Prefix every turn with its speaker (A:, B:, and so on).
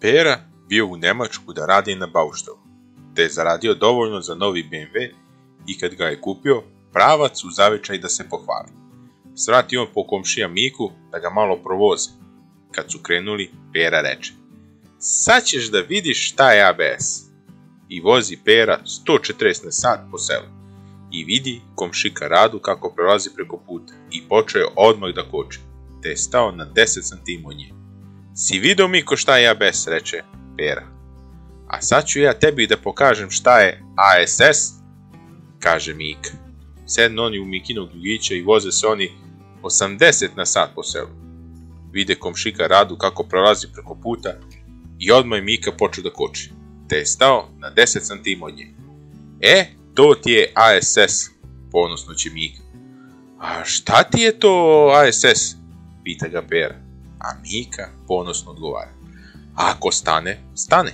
A: Pera bio u Nemačku da radi na bauštelu, te je zaradio dovoljno za novi BMW i kad ga je kupio, pravac u zavičaj da se pohvali. Svrati on po komšija Miku da ga malo provoze. Kad su krenuli, Pera reče: "Sad ćeš da vidiš šta je ABS." I vozi Pera 140 na sat po selu. I vidi komšika Radu kako prelazi preko puta i počeo odmah da koči, te je stao na 10 cm od nje. "Si vidio, Miko, šta je ABS?" reče Pera. "A sad ću ja tebi da pokažem šta je ASS, kaže Mika. Sednu oni u Mikinog drugića i voze se oni 80 na sat po selu. Vide komšika Radu kako prolazi preko puta i odmah je Mika počeo da koči, te je stao na 10 cm od nje. To ti je ASS, ponosno će Mika. "A šta ti je to ASS?" pita ga Pera, a Mika ponosno odgovara: "Ako stane, stane."